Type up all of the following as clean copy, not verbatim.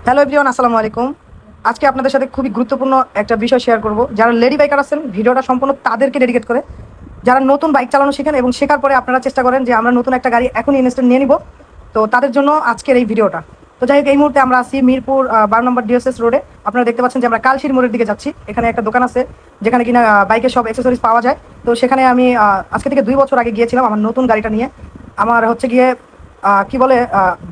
Hello everyone, আসসালামু আলাইকুম। আজকে আপনাদের সাথে খুবই গুরুত্বপূর্ণ একটা বিষয় শেয়ার করব। যারা লেডি বাইকার আছেন, ভিডিওটা সম্পূর্ণ তাদেরকে ডেডিকেট করে। যারা নতুন বাইক চালানো শিখেন এবং শেখার পরে আপনারা চেষ্টা করেন যে আমরা নতুন একটা গাড়ি এখনই ইনস্টল নিয়ে নিব, তো তাদের জন্য আজকের এই ভিডিওটা। তো যাই হোক, এই মুহূর্তে আমরা আছি মিরপুর 12 নম্বর ডিওএসএস রোডে। আপনারা দেখতে পাচ্ছেন যে আমরা কালশির মোড়ের দিকে যাচ্ছি। এখানে একটা দোকান আছে যেখানে কিনা বাইকের সব অ্যাক্সেসরিজ পাওয়া যায়। তো সেখানে আমি আজকে থেকে 2 বছর আগে গিয়েছিলাম আমার নতুন গাড়িটা নিয়ে। আমার হচ্ছে গিয়ে কি বলে,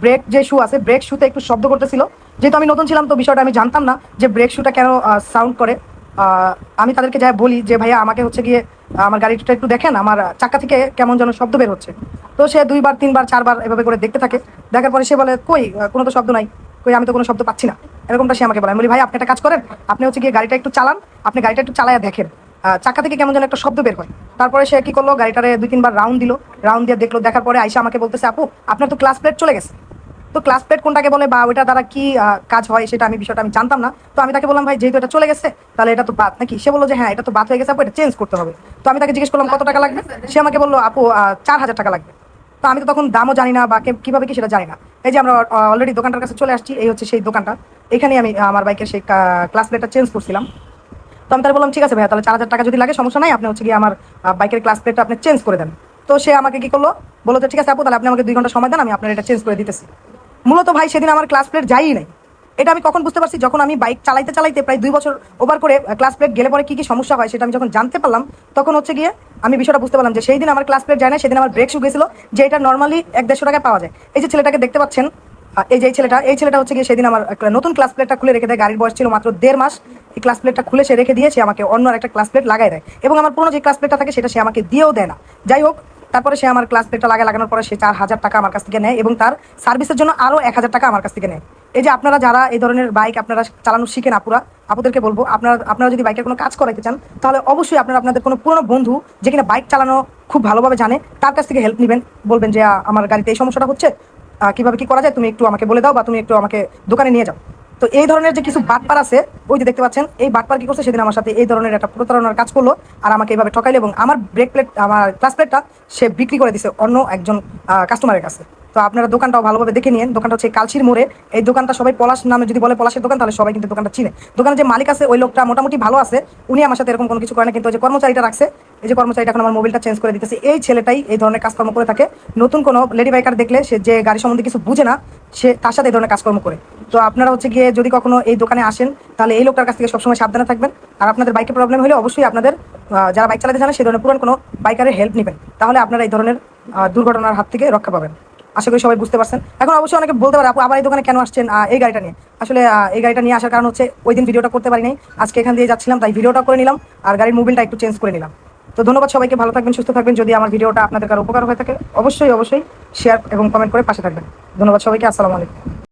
ব্রেক যে শু আছে, ব্রেক শুতে একটু শব্দ করতেছিল। যেহেতু আমি নতুন ছিলাম, তো বিষয়টা আমি জানতাম না যে ব্রেক শুটা কেন সাউন্ড করে। আমি তাদেরকে যাই বলি যে ভাইয়া আমাকে হচ্ছে গিয়ে আমার গাড়িটা একটু দেখেন, আমার চাকা থেকে কেমন যেন শব্দ বের হচ্ছে। তো সে 2বার 3বার 4বার এভাবে করে দেখতে থাকে। দেখার পরে সে বলে কই কোনো তো শব্দ নাই, কই আমি তো কোনো শব্দ পাচ্ছি না, এরকমটা সে আমাকে বলে। আমি বলি ভাই আপনি একটা কাজ করেন, আপনি হচ্ছে গিয়ে গাড়িটা একটু চালান, আপনি গাড়িটা একটু চালায়া দেখেন চাকা থেকে কেমন যেন একটা শব্দ বের হয়। তারপরে সে কি করলো, গাড়িটারে 2-3বার রাউন্ড দিল, রাউন্ড দিয়ে দেখলো। দেখার পরে আইসা আমাকে বলতেছে আপু আপনার তো ক্লাস প্লেট চলে গেছে। তো ক্লাস প্লেট কোনটাকে বলে বা ওইটা দ্বারা কি কাজ হয় সেটা বিষয়টা আমি জানতাম না। তো আমি তাকে বললাম ভাই যেহেতু এটা চলে গেছে তাহলে এটা তো বাদ নাকি। সে বললো যে হ্যাঁ এটা তো বাদ হয়ে গেছে আপু, এটা চেঞ্জ করতে হবে। তো আমি তাকে জিজ্ঞেস করলাম কত টাকা লাগবে। সে আমাকে বললো আপু 4,000 টাকা লাগবে। তো আমি তো তখন দামও জানি না বা কিভাবে কি সেটা জানি না। এই যে আমরা অলরেডি দোকানটার কাছে চলে আসছি, এই হচ্ছে সেই দোকানটা। এখানে আমি আমার বাইকের সেই ক্লাস প্লেটটা চেঞ্জ করছিলাম। তো আমি তাহলে বললাম ঠিক আছে ভাইয়া, তাহলে 4,000 টাকা যদি লাগে সমস্যা নাই, আপনি হচ্ছে গিয়ে আমার বাইকের ক্লাস প্লেটটা আপনি চেঞ্জ করে দেন। তো সে আমাকে কি করলো, বলো যে ঠিক আছে আপু তাহলে আপনি আমাকে 2 ঘন্টা সময় দেন, আমি আপনার এটা চেঞ্জ করে দিতেছি। মূলত ভাই সেদিন আমার ক্লাস প্লেট যাই নাই। এটা আমি কখন বুঝতে পারছি, যখন আমি বাইক চালাইতে চালাইতে প্রায় 2 বছর ওভার করে ক্লাস প্লেট গেলে পরে কি কি সমস্যা হয় সেটা আমি যখন জানতে পারলাম, তখন হচ্ছে গিয়ে আমি বিষয়টা বুঝতে পারলাম যে সেই দিন আমার ক্লাস প্লেট যায় না, সেদিন আমার ব্রেক শু গেছিল, যে এটা নর্মালি 150 টাকায় পাওয়া যায়। এই যে ছেলেটাকে দেখতে পাচ্ছেন, এই যে এই ছেলেটা হচ্ছে গিয়ে সেদিন আমার একটা নতুন ক্লাস প্লেটটা খুলে রেখে দেয়। গাড়ির বয়স ছিল মাত্র 1.5 মাস। এই ক্লাস প্লেটটা খুলে সে রেখে দিয়ে সে আমাকে অন্য একটা ক্লাস প্লেট লাগাই দেয়, এবং আমার পুরো যে ক্লাস প্লেটটা থাকে সেটা সে আমাকে দিয়েও দেয় না। যাই হোক, তারপরে সে আমার ক্লাস প্লেটটা লাগানোর পরে সে 4,000 টাকা আমার কাছ থেকে নেয় এবং তার সার্ভিসের জন্য আরও 1,000 টাকা আমার কাছ থেকে নেয়। এই যে আপনারা যারা এই ধরনের বাইক আপনারা চালানো শিখেন, আপুদেরকে বলবো আপনারা যদি বাইকের কোনো কাজ করাইতে চান, তাহলে অবশ্যই আপনারা আপনাদের কোনো পুরনো বন্ধু যে কিনা বাইক চালানো খুব ভালোভাবে জানে তার কাছ থেকে হেল্প নেবেন। বলবেন যে আমার গাড়িতে এই সমস্যাটা হচ্ছে, কিভাবে কি করা যায় তুমি একটু আমাকে বলে দাও, বা তুমি একটু আমাকে দোকানে নিয়ে যাও। তো এই ধরনের যে কিছু বাটপার আছে, ওই যে দেখতে পাচ্ছেন এই বাটপার কি করছে, সেদিন আমার সাথে এই ধরনের একটা প্রতারণার কাজ করলো আর আমাকে এইভাবে ঠকাইলো, এবং আমার ব্রেক প্লেট আমার ক্লাস প্লেটটা সে বিক্রি করে দিছে অন্য একজন কাস্টমারের কাছে। তো আপনারা দোকানটাও ভালোভাবে দেখে নিন। দোকানটা হচ্ছে কালশির মোড়ে। এই দোকানটা সবাই পলাশ নামে যদি বলে পলাশের দোকান, তাহলে সবাই কিন্তু দোকানটা চিনে। দোকানের যে মালিক আছে ওই লোকটা মোটামুটি ভালো আছে, উনি আমার সাথে এরকম কোনো কিছু করে না। কিন্তু ওই যে কর্মচারীটা রাখছে, এই যে কর্মচারীটা এখন আমার মোবাইলটা চেঞ্জ করে দিতেছে, এই ছেলেটাই এই ধরনের কাজকর্ম করে থাকে। নতুন কোনো লেডি বাইকার দেখলে, সে যে গাড়ি সম্বন্ধে কিছু বুঝে না, সে তার সাথে এই ধরনের কাজকর্ম করে। তো আপনারা হচ্ছে গিয়ে যদি কখনো এই দোকানে আসেন, তাহলে এই লোকটার কাছ থেকে সবসময় সাবধানে থাকবেন। আর আপনাদের বাইকে প্রবলেম হলে অবশ্যই আপনাদের যারা বাইক চালাতে জানে সেই ধরনের পুরান কোনো বাইকারের হেল্প নেবেন, তাহলে আপনারা এই ধরনের দুর্ঘটনার হাত থেকে রক্ষা পাবেন। আশা করি সবাই বুঝতে পারছেন। এখন অবশ্যই অনেকে বলতে পারে আপু আবার এই দোকানে কেন আসছেন এই গাড়িটা নিয়ে। আসলে এই গাড়িটা নিয়ে আসার কারণ হচ্ছে ওই দিন ভিডিওটা করতে পারি নাই, আজকে এখান দিয়ে যাচ্ছিলাম তাই ভিডিওটা করে নিলাম, আর গাড়ির মোবিলটা একটু চেঞ্জ করে নিলাম। তো ধন্যবাদ সবাইকে, ভালো থাকবেন, সুস্থ থাকবেন। যদি আমার ভিডিওটা আপনাদের কারো উপকার হয়ে থাকে অবশ্যই শেয়ার এবং কমেন্ট করে পাশে থাকবেন। ধন্যবাদ সবাইকে, আসসালামু আলাইকুম।